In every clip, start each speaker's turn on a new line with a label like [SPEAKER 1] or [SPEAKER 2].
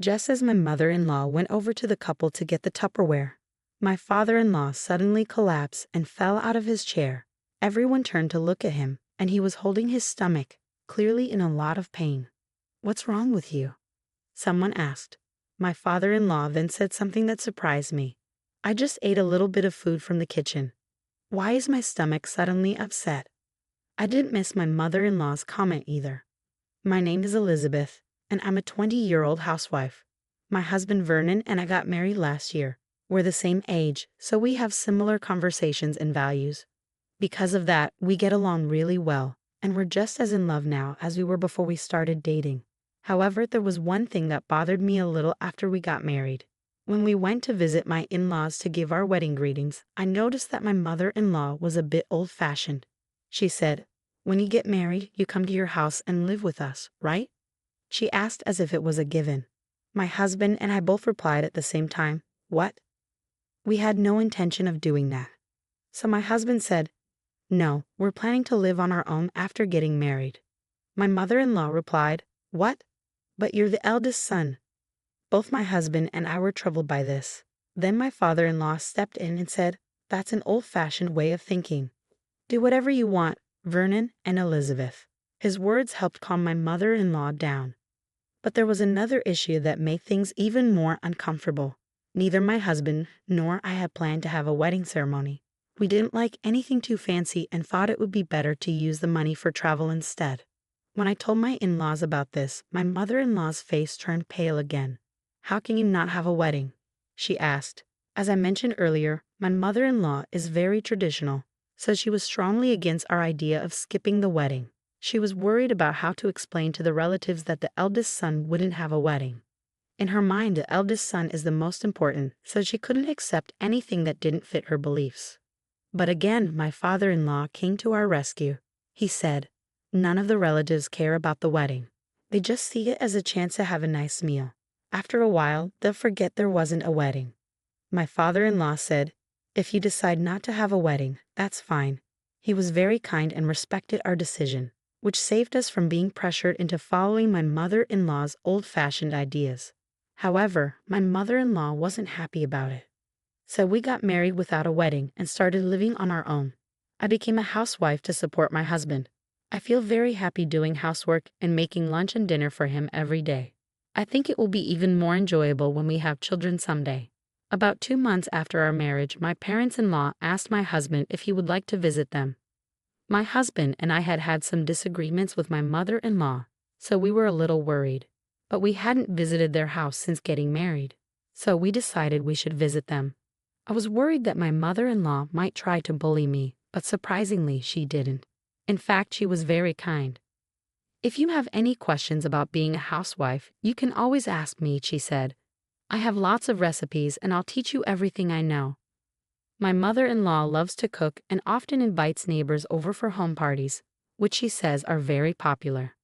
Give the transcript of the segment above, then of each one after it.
[SPEAKER 1] Just as my mother-in-law went over to the couple to get the Tupperware, my father-in-law suddenly collapsed and fell out of his chair. Everyone turned to look at him, and he was holding his stomach, clearly in a lot of pain. "What's wrong with you?" someone asked. My father-in-law then said something that surprised me. "I just ate a little bit of food from the kitchen. Why is my stomach suddenly upset?" I didn't miss my mother-in-law's comment either. "My name is Elizabeth, and I'm a 20-year-old housewife. My husband Vernon and I got married last year. We're the same age, so we have similar conversations and values. Because of that, we get along really well, and we're just as in love now as we were before we started dating. However, there was one thing that bothered me a little after we got married. When we went to visit my in-laws to give our wedding greetings, I noticed that my mother-in-law was a bit old-fashioned. She said, 'When you get married, you come to your house and live with us, right?' She asked as if it was a given. My husband and I both replied at the same time, 'What?' We had no intention of doing that. So my husband said, 'No, we're planning to live on our own after getting married.' My mother-in-law replied, 'What? But you're the eldest son.' Both my husband and I were troubled by this. Then my father-in-law stepped in and said, 'That's an old-fashioned way of thinking. Do whatever you want, Vernon and Elizabeth.' His words helped calm my mother-in-law down. But there was another issue that made things even more uncomfortable. Neither my husband nor I had planned to have a wedding ceremony. We didn't like anything too fancy and thought it would be better to use the money for travel instead. When I told my in-laws about this, my mother-in-law's face turned pale again. "How can you not have a wedding?" she asked. As I mentioned earlier, my mother-in-law is very traditional, so she was strongly against our idea of skipping the wedding. She was worried about how to explain to the relatives that the eldest son wouldn't have a wedding. In her mind, the eldest son is the most important, so she couldn't accept anything that didn't fit her beliefs. But again, my father-in-law came to our rescue. He said, "None of the relatives care about the wedding. They just see it as a chance to have a nice meal. After a while, they'll forget there wasn't a wedding." My father-in-law said, "If you decide not to have a wedding, that's fine." He was very kind and respected our decision, which saved us from being pressured into following my mother-in-law's old-fashioned ideas. However, my mother-in-law wasn't happy about it. So we got married without a wedding and started living on our own. I became a housewife to support my husband. I feel very happy doing housework and making lunch and dinner for him every day. I think it will be even more enjoyable when we have children someday. About 2 months after our marriage, my parents-in-law asked my husband if he would like to visit them. My husband and I had had some disagreements with my mother-in-law, so we were a little worried. But we hadn't visited their house since getting married, so we decided we should visit them. I was worried that my mother-in-law might try to bully me, but surprisingly, she didn't. In fact, she was very kind. "If you have any questions about being a housewife, you can always ask me," she said. "I have lots of recipes and I'll teach you everything I know." My mother-in-law loves to cook and often invites neighbors over for home parties, which she says are very popular.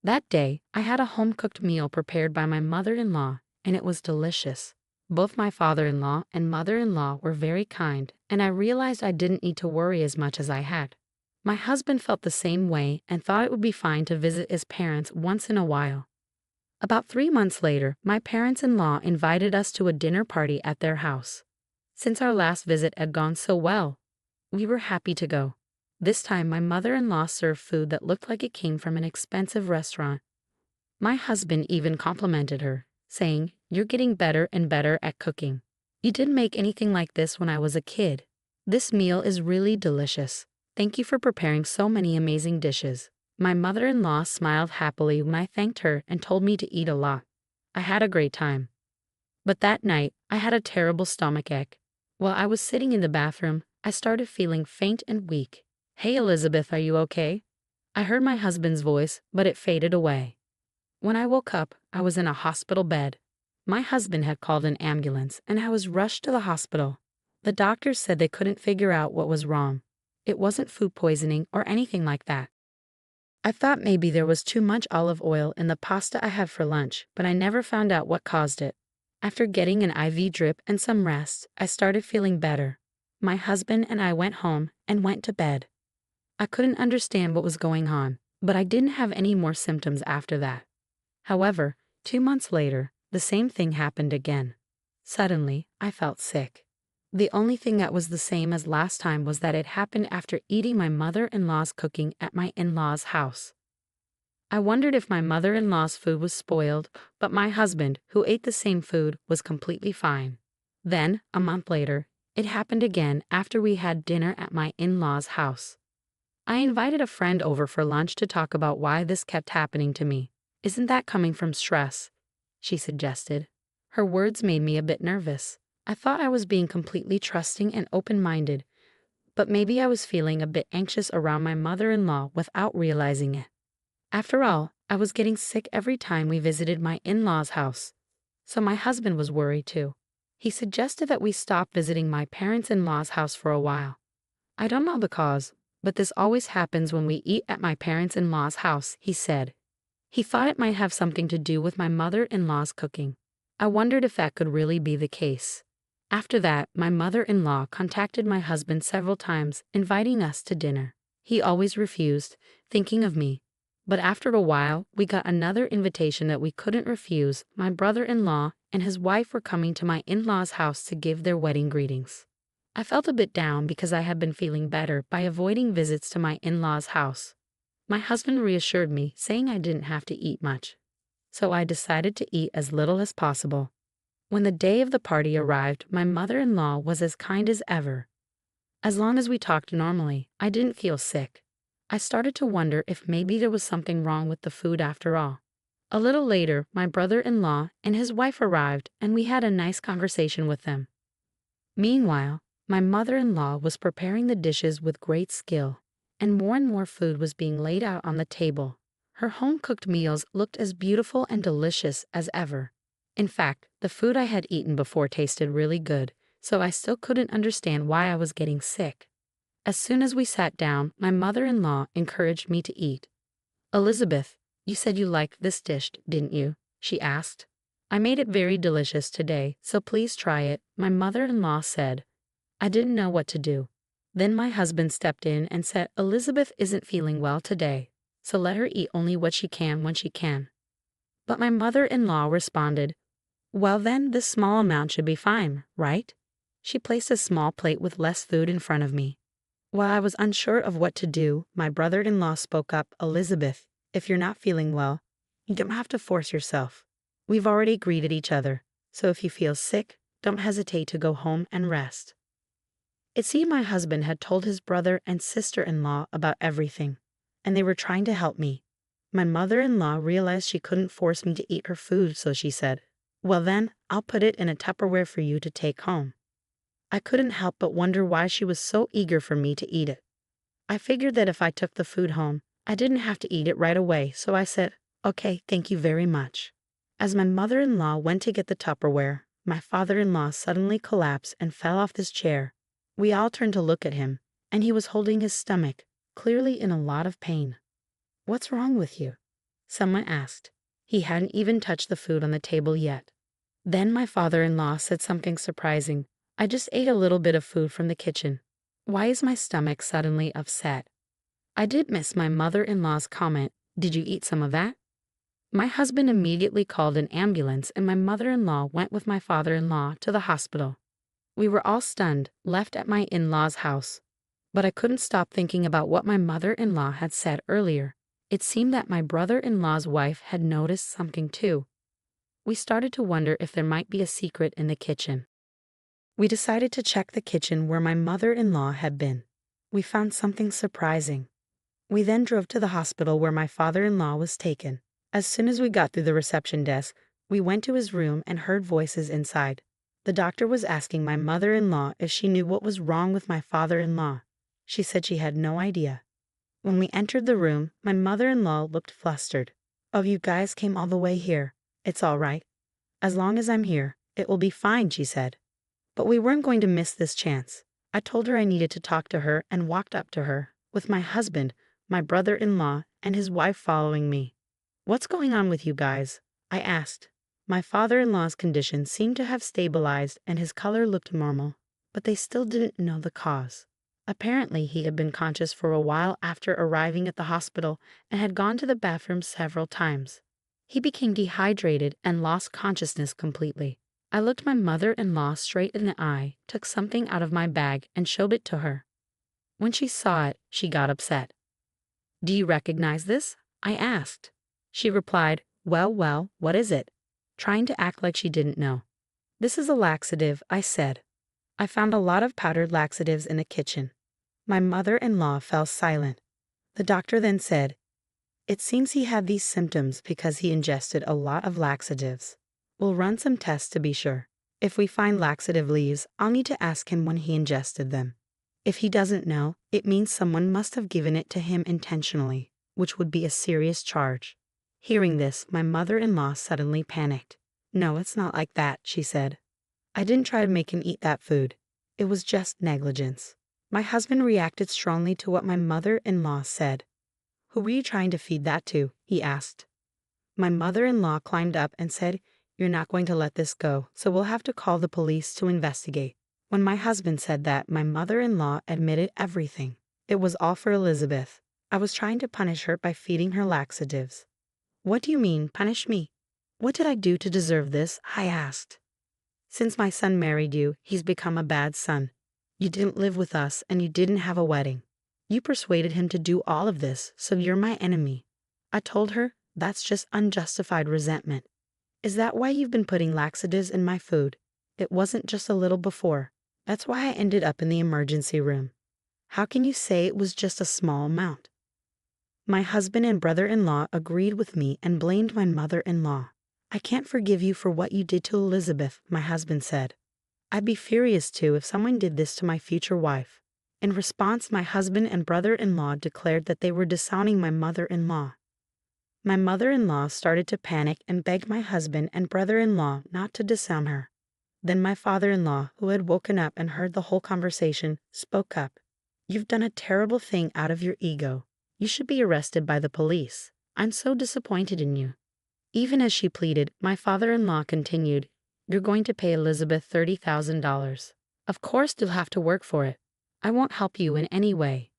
[SPEAKER 1] That day, I had a home-cooked meal prepared by my mother-in-law, and it was delicious. Both my father-in-law and mother-in-law were very kind, and I realized I didn't need to worry as much as I had. My husband felt the same way and thought it would be fine to visit his parents once in a while. About 3 months later, my parents-in-law invited us to a dinner party at their house. Since our last visit had gone so well, we were happy to go. This time, my mother-in-law served food that looked like it came from an expensive restaurant. My husband even complimented her, saying, "You're getting better and better at cooking. You didn't make anything like this when I was a kid. This meal is really delicious. Thank you for preparing so many amazing dishes." My mother-in-law smiled happily when I thanked her and told me to eat a lot. I had a great time. But that night, I had a terrible stomachache. While I was sitting in the bathroom, I started feeling faint and weak. "Hey Elizabeth, are you okay?" I heard my husband's voice, but it faded away. When I woke up, I was in a hospital bed. My husband had called an ambulance, and I was rushed to the hospital. The doctors said they couldn't figure out what was wrong. It wasn't food poisoning or anything like that. I thought maybe there was too much olive oil in the pasta I had for lunch, but I never found out what caused it. After getting an IV drip and some rest, I started feeling better. My husband and I went home and went to bed. I couldn't understand what was going on, but I didn't have any more symptoms after that. However, 2 months later, the same thing happened again. Suddenly, I felt sick. The only thing that was the same as last time was that it happened after eating my mother-in-law's cooking at my in-laws' house. I wondered if my mother-in-law's food was spoiled, but my husband, who ate the same food, was completely fine. Then, a month later, it happened again after we had dinner at my in-laws' house. I invited a friend over for lunch to talk about why this kept happening to me. "Isn't that coming from stress?" she suggested. Her words made me a bit nervous. I thought I was being completely trusting and open-minded, but maybe I was feeling a bit anxious around my mother-in-law without realizing it. After all, I was getting sick every time we visited my in-laws' house, so my husband was worried too. He suggested that we stop visiting my parents-in-law's house for a while. "I don't know the cause, but this always happens when we eat at my parents-in-law's house," he said. He thought it might have something to do with my mother-in-law's cooking. I wondered if that could really be the case. After that, my mother-in-law contacted my husband several times, inviting us to dinner. He always refused, thinking of me. But after a while, we got another invitation that we couldn't refuse. My brother-in-law and his wife were coming to my in-laws' house to give their wedding greetings. I felt a bit down because I had been feeling better by avoiding visits to my in-laws' house. My husband reassured me, saying I didn't have to eat much. So I decided to eat as little as possible. When the day of the party arrived, my mother-in-law was as kind as ever. As long as we talked normally, I didn't feel sick. I started to wonder if maybe there was something wrong with the food after all. A little later, my brother-in-law and his wife arrived, and we had a nice conversation with them. Meanwhile, my mother-in-law was preparing the dishes with great skill, and more food was being laid out on the table. Her home-cooked meals looked as beautiful and delicious as ever. In fact, the food I had eaten before tasted really good, so I still couldn't understand why I was getting sick. As soon as we sat down, my mother-in-law encouraged me to eat. "Elizabeth, you said you liked this dish, didn't you?" she asked. "I made it very delicious today, so please try it," my mother-in-law said. I didn't know what to do. Then my husband stepped in and said Elizabeth isn't feeling well today, so let her eat only what she can when she can. But my mother-in-law responded, "Well then, this small amount should be fine, right?" She placed a small plate with less food in front of me. While I was unsure of what to do, my brother-in-law spoke up, "Elizabeth, if you're not feeling well, you don't have to force yourself. We've already greeted each other, so if you feel sick, don't hesitate to go home and rest." It seemed my husband had told his brother and sister-in-law about everything, and they were trying to help me. My mother-in-law realized she couldn't force me to eat her food, so she said, "Well then, I'll put it in a Tupperware for you to take home." I couldn't help but wonder why she was so eager for me to eat it. I figured that if I took the food home, I didn't have to eat it right away, so I said, "Okay, thank you very much." As my mother-in-law went to get the Tupperware, my father-in-law suddenly collapsed and fell off his chair. We all turned to look at him, and he was holding his stomach, clearly in a lot of pain. "What's wrong with you?" someone asked. He hadn't even touched the food on the table yet. Then my father-in-law said something surprising. "I just ate a little bit of food from the kitchen. Why is my stomach suddenly upset?" I did miss my mother-in-law's comment, "Did you eat some of that?" My husband immediately called an ambulance, and my mother-in-law went with my father-in-law to the hospital. We were all stunned, left at my in-laws' house. But I couldn't stop thinking about what my mother-in-law had said earlier. It seemed that my brother-in-law's wife had noticed something too. We started to wonder if there might be a secret in the kitchen. We decided to check the kitchen where my mother-in-law had been. We found something surprising. We then drove to the hospital where my father-in-law was taken. As soon as we got through the reception desk, we went to his room and heard voices inside. The doctor was asking my mother-in-law if she knew what was wrong with my father-in-law. She said she had no idea. When we entered the room, my mother-in-law looked flustered. "Oh, you guys came all the way here. It's all right. As long as I'm here, it will be fine," she said. But we weren't going to miss this chance. I told her I needed to talk to her and walked up to her, with my husband, my brother-in-law, and his wife following me. "What's going on with you guys?" I asked. My father-in-law's condition seemed to have stabilized and his color looked normal, but they still didn't know the cause. Apparently, he had been conscious for a while after arriving at the hospital and had gone to the bathroom several times. He became dehydrated and lost consciousness completely. I looked my mother-in-law straight in the eye, took something out of my bag, and showed it to her. When she saw it, she got upset. "Do you recognize this?" I asked. She replied, well, what is it?" trying to act like she didn't know. "This is a laxative," I said. I found a lot of powdered laxatives in the kitchen. My mother-in-law fell silent. The doctor then said, "It seems he had these symptoms because he ingested a lot of laxatives. We'll run some tests to be sure. If we find laxative leaves, I'll need to ask him when he ingested them. If he doesn't know, it means someone must have given it to him intentionally, which would be a serious charge." Hearing this, my mother-in-law suddenly panicked. "No, it's not like that," she said. "I didn't try to make him eat that food. It was just negligence." My husband reacted strongly to what my mother-in-law said. "Who were you trying to feed that to?" he asked. My mother-in-law climbed up and said, "You're not going to let this go, so we'll have to call the police to investigate." When my husband said that, my mother-in-law admitted everything. It was all for Elizabeth. I was trying to punish her by feeding her laxatives. "What do you mean, punish me? What did I do to deserve this?" I asked. "Since my son married you, he's become a bad son. You didn't live with us and you didn't have a wedding. You persuaded him to do all of this, so you're my enemy." I told her, "That's just unjustified resentment." "Is that why you've been putting laxatives in my food? It wasn't just a little before. That's why I ended up in the emergency room. How can you say it was just a small amount?" My husband and brother-in-law agreed with me and blamed my mother-in-law. "I can't forgive you for what you did to Elizabeth," my husband said. "I'd be furious too if someone did this to my future wife." In response, my husband and brother-in-law declared that they were disowning my mother-in-law. My mother-in-law started to panic and begged my husband and brother-in-law not to disown her. Then my father-in-law, who had woken up and heard the whole conversation, spoke up. "You've done a terrible thing out of your ego. You should be arrested by the police. I'm so disappointed in you." Even as she pleaded, my father-in-law continued, "You're going to pay Elizabeth $30,000. Of course you'll have to work for it. I won't help you in any way."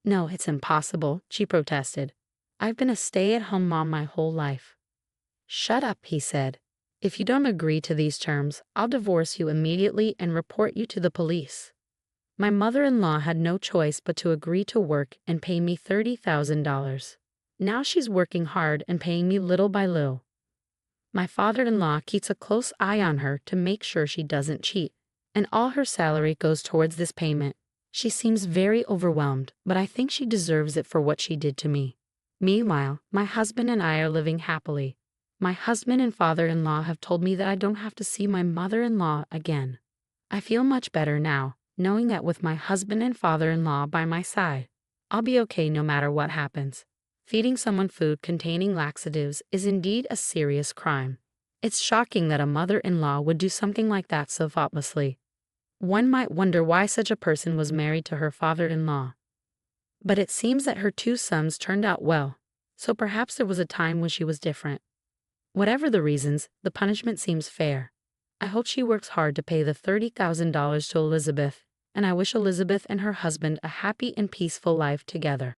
[SPEAKER 1] "No, it's impossible," she protested. "I've been a stay-at-home mom my whole life." "Shut up," he said. "If you don't agree to these terms, I'll divorce you immediately and report you to the police." My mother-in-law had no choice but to agree to work and pay me $30,000. Now she's working hard and paying me little by little. My father-in-law keeps a close eye on her to make sure she doesn't cheat, and all her salary goes towards this payment. She seems very overwhelmed, but I think she deserves it for what she did to me. Meanwhile, my husband and I are living happily. My husband and father-in-law have told me that I don't have to see my mother-in-law again. I feel much better now, knowing that with my husband and father-in-law by my side, I'll be okay no matter what happens. Feeding someone food containing laxatives is indeed a serious crime. It's shocking that a mother-in-law would do something like that so thoughtlessly. One might wonder why such a person was married to her father-in-law. But it seems that her two sons turned out well, so perhaps there was a time when she was different. Whatever the reasons, the punishment seems fair. I hope she works hard to pay the $30,000 to Elizabeth, and I wish Elizabeth and her husband a happy and peaceful life together.